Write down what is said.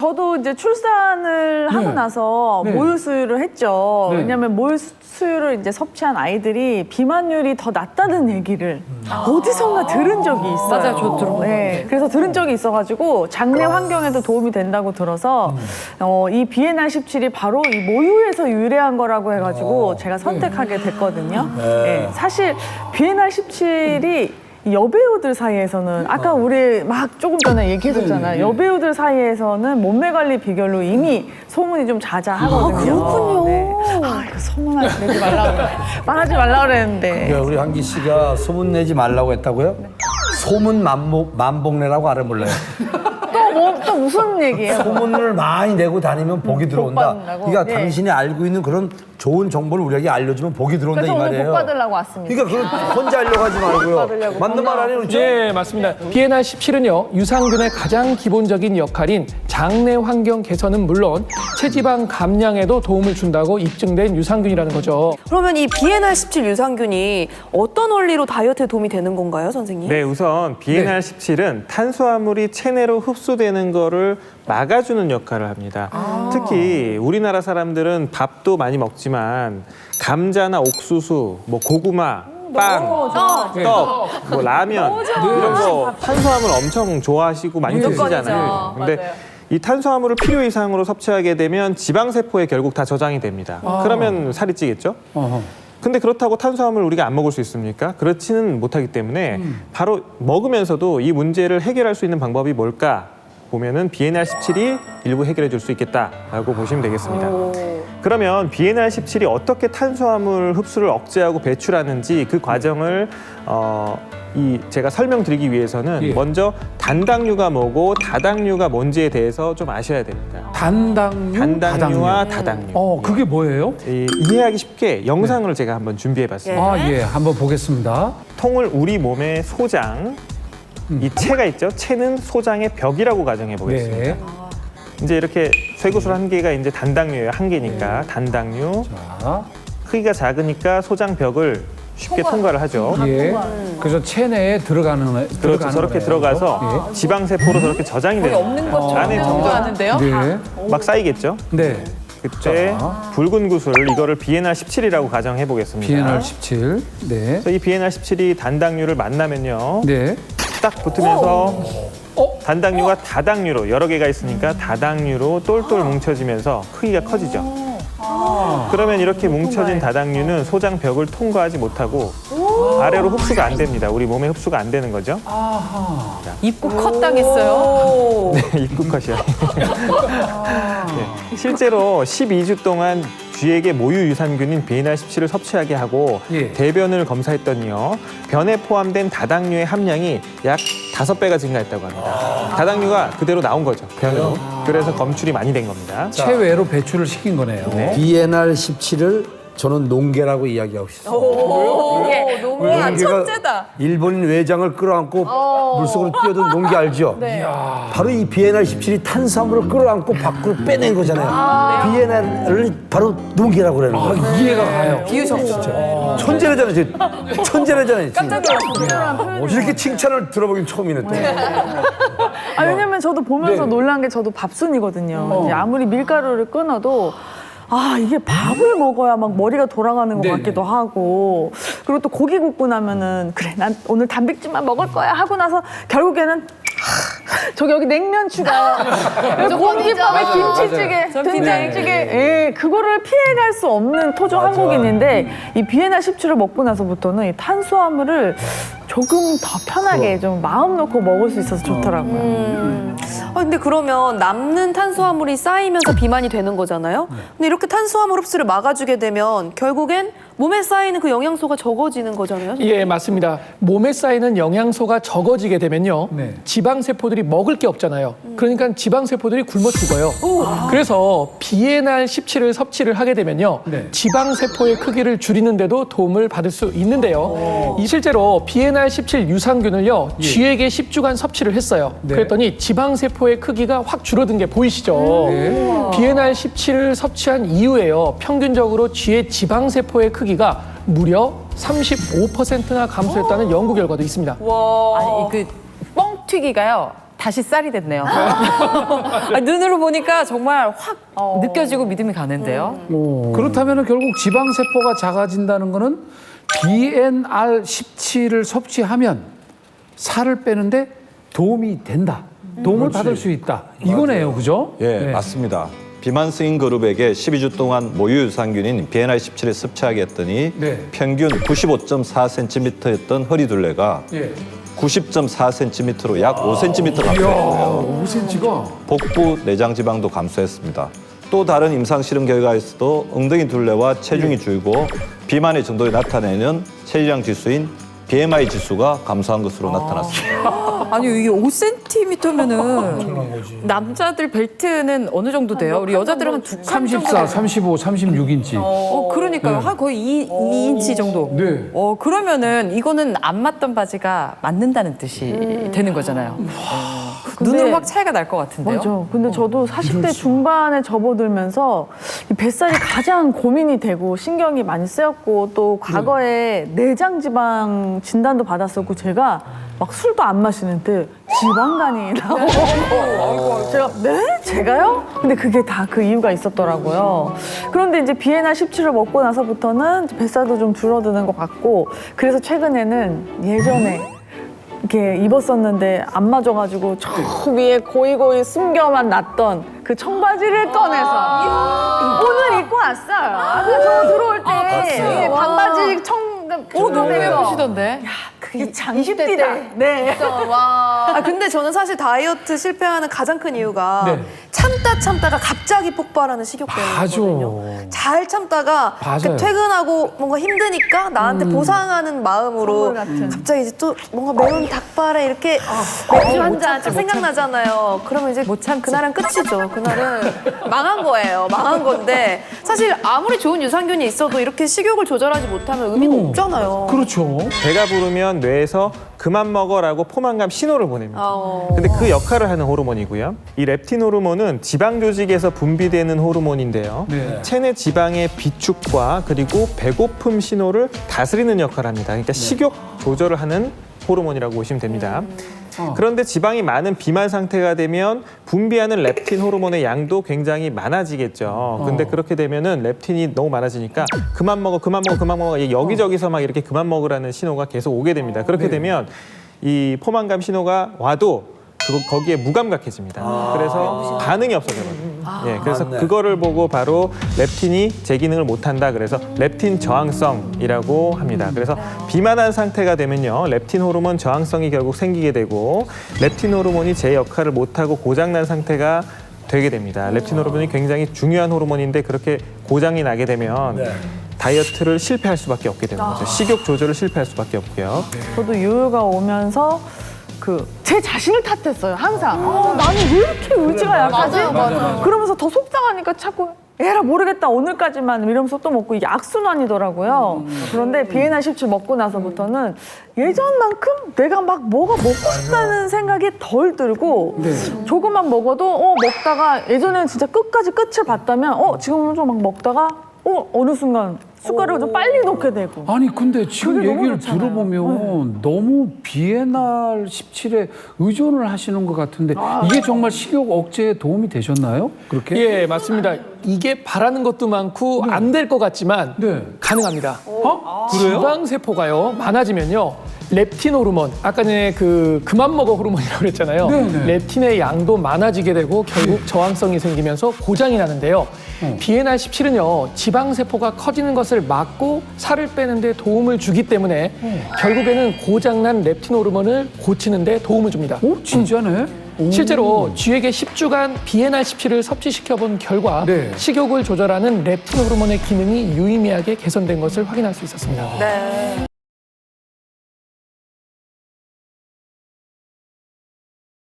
저도 이제 출산을 하고 나서 모유 수유를 했죠. 왜냐하면 모유 수유를 이제 섭취한 아이들이 비만율이 더 낮다는 얘기를 어디선가 들은 적이 있어요. 맞아요, 저도 들어본 것 같아요. 그래서 들은 적이 있어가지고 장내 환경에도 도움이 된다고 들어서 이 비엔알 17이 바로 이 모유에서 유래한 거라고 해가지고 제가 선택하게 됐거든요. 사실 비엔알 17이 여배우들 사이에서는 아까 우리 막 조금 전에 얘기했었잖아요. 여배우들 사이에서는 몸매 관리 비결로 이미 소문이 좀 자자하거든요. 그렇군요. 아, 이거 소문 내지 말라고 말하지 말라고 그랬는데. 우리 한기 씨가 소문 내지 말라고 했다고요? 소문 만복내라고 알아 몰라요. 또 무슨 얘기예요? 소문을 많이 내고 다니면 복이 들어온다. 받는다고? 그러니까 예. 당신이 알고 있는 그런 좋은 정보를 우리에게 알려주면 복이 들어온다 그래서 이 오늘 말이에요. 복 받으려고 왔습니다. 그러니까 혼자 하려고 하지 말고요. 받으려고. 맞는 말 아니에요, 그렇죠? 네, 맞습니다. 비엔알 17은요, 유산균의 가장 기본적인 역할인 장내 환경 개선은 물론 체지방 감량에도 도움을 준다고 입증된 유산균이라는 거죠. 그러면 이 비엔알 17 유산균이 어떤 원리로 다이어트에 도움이 되는 건가요, 선생님? 네, 우선 비엔알 17은 탄수화물이 체내로 흡수되는 거를 막아주는 역할을 합니다. 특히 우리나라 사람들은 밥도 많이 먹지만 감자나 옥수수, 뭐 고구마, 빵, 떡, 뭐 라면 이런 거 탄수화물 엄청 좋아하시고 많이 드시잖아요. 근데 이 탄수화물을 필요 이상으로 섭취하게 되면 지방세포에 결국 다 저장이 됩니다. 그러면 살이 찌겠죠? 근데 그렇다고 탄수화물 우리가 안 먹을 수 있습니까? 그렇지는 못하기 때문에 바로 먹으면서도 이 문제를 해결할 수 있는 방법이 뭘까? 보면은 비엔알 17이 일부 해결해 줄 수 있겠다라고 보시면 되겠습니다. 그러면 비엔알 17이 어떻게 탄수화물 흡수를 억제하고 배출하는지 그 과정을 제가 설명드리기 위해서는 먼저 단당류가 뭐고 다당류가 뭔지에 대해서 좀 아셔야 됩니다. 단당류와 다당류. 그게 뭐예요? 이해하기 쉽게 영상을 제가 한번 준비해봤습니다. 한번 보겠습니다. 통을 우리 몸의 소장, 이 체가 있죠. 체는 소장의 벽이라고 가정해 보겠습니다. 이제 이렇게 쇠구슬 한 개가 이제 단당류예요. 한 개니까 단당류. 크기가 작으니까 소장 벽을 쉽게 통과를 하죠. 그래서 체내에 들어가는 그렇죠. 저렇게 들어가서 지방세포로 저렇게 저장이 돼요. 없는 것처럼 안에 점점 막 쌓이겠죠. 네. 그때 붉은 구슬 이거를 비엔알 17이라고 가정해 보겠습니다. 비엔알 17. 네. 그래서 이 비엔알 17이 단당류를 만나면요. 네. 딱 붙으면서 단당류가 다당류로 여러 개가 있으니까 다당류로 똘똘 뭉쳐지면서 크기가 커지죠. 그러면 이렇게 뭉쳐진 다당류는 소장 벽을 통과하지 못하고 아래로 흡수가 안 됩니다. 우리 몸에 흡수가 안 되는 거죠. 입구 컷 당했어요. 네, 입국컷이요. 네, 실제로 12주 동안 쥐에게 모유 유산균인 비엔알 17을 섭취하게 하고 대변을 검사했더니요. 변에 포함된 다당류의 함량이 약 5배가 증가했다고 합니다. 다당류가 그대로 나온 거죠, 변으로. 그래서 검출이 많이 된 겁니다. 체외로 배출을 시킨 거네요. 비엔알 17을 저는 농계라고 이야기하고 싶어요. 농가 천재다. 일본인 외장을 끌어안고 물속으로 뛰어든 농기 알죠? 바로 이 비엔알 17이 탄수화물을 끌어안고 밖으로 빼낸 거잖아요. 비엔알을 바로 농기라고 그러는 거예요. 이해가 가요. 비유셨죠. 천재라잖아요. 지금. 천재라잖아요. 지금. 이렇게 칭찬을 들어보긴 처음이네 또. 왜냐면 저도 보면서 놀란 게 저도 밥순이거든요. 이제 아무리 밀가루를 끊어도 이게 밥을 먹어야 막 머리가 돌아가는 것 같기도 하고, 그리고 또 고기 굽고 나면은 그래 난 오늘 단백질만 먹을 거야 하고 나서 결국에는 저기 여기 냉면 추가, 공깃밥에 김치찌개, 된장찌개, 그거를 피해갈 수 없는 토종 한국인인데 이 비엔알 17을 먹고 나서부터는 이 탄수화물을 조금 더 편하게 좀 마음 놓고 먹을 수 있어서 좋더라고요. 근데 그러면 남는 탄수화물이 쌓이면서 비만이 되는 거잖아요. 근데 이렇게 탄수화물 흡수를 막아주게 되면 결국엔 몸에 쌓이는 그 영양소가 적어지는 거잖아요. 예, 맞습니다. 몸에 쌓이는 영양소가 적어지게 되면요. 지방세포들이 먹을 게 없잖아요. 그러니까 지방세포들이 굶어 죽어요. 그래서 비엔알 17을 섭취를 하게 되면요. 지방세포의 크기를 줄이는데도 도움을 받을 수 있는데요. 실제로 비엔알 17 유산균을요. 쥐에게 10주간 섭취를 했어요. 그랬더니 지방세포의 크기가 확 줄어든 게 보이시죠? 비엔알 17을 섭취한 이후에요. 평균적으로 쥐의 지방세포의 크기가 무려 35%나 감소했다는 연구 결과도 있습니다. 아니 그 뻥튀기가요. 다시 쌀이 됐네요. 눈으로 보니까 정말 확 느껴지고 믿음이 가는데요. 그렇다면 결국 지방세포가 작아진다는 거는 BNR17을 섭취하면 살을 빼는데 도움이 된다. 도움을 받을 수 있다. 이거네요. 그죠? 예, 네. 맞습니다. 비만성인 그룹에게 12주 동안 모유 유산균인 BNR17을 섭취하게 했더니 네. 평균 95.4cm였던 허리둘레가 예. 90.4cm로 약 5cm 감소했고요. 5cm가 복부 내장 지방도 감소했습니다. 또 다른 임상 실험 결과에서도 엉덩이 둘레와 체중이 줄고 비만의 정도를 나타내는 체지방 지수인 BMI 지수가 감소한 것으로 나타났습니다. 아니 이게 5cm면은 남자들 벨트는 어느 정도 돼요? 우리 여자들은 한 2칸 34, 35, 36인치. 그러니까요. 한 거의 2인치 정도. 네. 그러면은 이거는 안 맞던 바지가 맞는다는 뜻이 되는 거잖아요. 눈으로 확 차이가 날 것 같은데요. 맞아. 근데 저도 40대 중반에 접어들면서 이 뱃살이 가장 고민이 되고 신경이 많이 쓰였고 또 과거에 내장 지방 진단도 받았었고 제가 막 술도 안 마시는데 지방간이 나오고 제가 네? 제가요? 근데 그게 다 그 이유가 있었더라고요. 그런데 이제 BNR17을 먹고 나서부터는 뱃살도 좀 줄어드는 것 같고 그래서 최근에는 예전에 이렇게 입었었는데 안 맞아가지고 저 위에 고이고이 숨겨만 놨던 그 청바지를 꺼내서 오늘 입고 왔어요. 아까 저 들어올 때 반바지 너무 예쁘시던데. 그게 장식띠다. 네. 근데 저는 사실 다이어트 실패하는 가장 큰 이유가 네. 참다가 갑자기 폭발하는 식욕 때문이거든요. 잘 참다가 맞아요. 퇴근하고 뭔가 힘드니까 나한테 보상하는 마음으로 선물 같은. 갑자기 이제 또 뭔가 매운 닭발에 이렇게 맥주 한 잔 생각나잖아요. 그러면 이제 못 참 그날은 끝이죠. 그날은 망한 거예요. 망한 건데 사실 아무리 좋은 유산균이 있어도 이렇게 식욕을 조절하지 못하면 의미가 없잖아요. 그렇죠. 배가 부르면 뇌에서 그만 먹어라고 포만감 신호를 보냅니다. 근데 그 역할을 하는 호르몬이고요. 이 렙틴 호르몬은 지방 조직에서 분비되는 호르몬인데요. 네. 체내 지방의 비축과 그리고 배고픔 신호를 다스리는 역할을 합니다. 그러니까 식욕 조절을 하는 호르몬이라고 보시면 됩니다. 그런데 지방이 많은 비만 상태가 되면 분비하는 렙틴 호르몬의 양도 굉장히 많아지겠죠. 근데 그렇게 되면은 렙틴이 너무 많아지니까 그만 먹어 여기저기서 막 이렇게 그만 먹으라는 신호가 계속 오게 됩니다. 그렇게 되면 이 포만감 신호가 와도 거기에 무감각해집니다. 그래서 반응이 없어져요. 예, 그래서 맞네. 그거를 보고 바로 렙틴이 제 기능을 못한다. 그래서 렙틴 저항성이라고 합니다. 그래서 비만한 상태가 되면요, 렙틴 호르몬 저항성이 결국 생기게 되고 렙틴 호르몬이 제 역할을 못하고 고장난 상태가 되게 됩니다. 렙틴 호르몬이 굉장히 중요한 호르몬인데 그렇게 고장이 나게 되면 다이어트를 실패할 수밖에 없게 되는 거죠. 식욕 조절을 실패할 수밖에 없고요. 저도 유유가 오면서 제 자신을 탓했어요. 항상. 나는 왜 이렇게 의지가 약하지? 그러면서 더 속상하니까 자꾸 에라 모르겠다 오늘까지만 이러면서 또 먹고 이게 악순환이더라고요. 그런데 BNR17 먹고 나서부터는 예전만큼 내가 막 뭐가 먹고 싶다는 생각이 덜 들고 조금만 먹어도 먹다가 예전에는 진짜 끝까지 끝을 봤다면 지금은 좀 막 먹다가 어느 순간 숟가락을 좀 빨리 놓게 되고. 아니 근데 지금 그게 너무 얘기를 좋잖아요. 들어보면 너무 BNR17에 의존을 하시는 것 같은데 이게 정말 식욕 억제에 도움이 되셨나요? 그렇게? 예, 맞습니다. 이게 바라는 것도 많고 안 될 것 같지만 네. 가능합니다. 그래요? 지방세포가요, 많아지면요. 렙틴 호르몬, 아까 전에 그만 먹어 호르몬이라고 그랬잖아요. 네네. 렙틴의 양도 많아지게 되고 결국 저항성이 생기면서 고장이 나는데요. BNR17은요, 지방세포가 커지는 것을 막고 살을 빼는 데 도움을 주기 때문에 결국에는 고장난 렙틴 호르몬을 고치는 데 도움을 줍니다. 오, 진짜네? 오. 실제로 쥐에게 10주간 BNR17을 섭취시켜본 결과 네. 식욕을 조절하는 렙틴 호르몬의 기능이 유의미하게 개선된 것을 확인할 수 있었습니다. 네.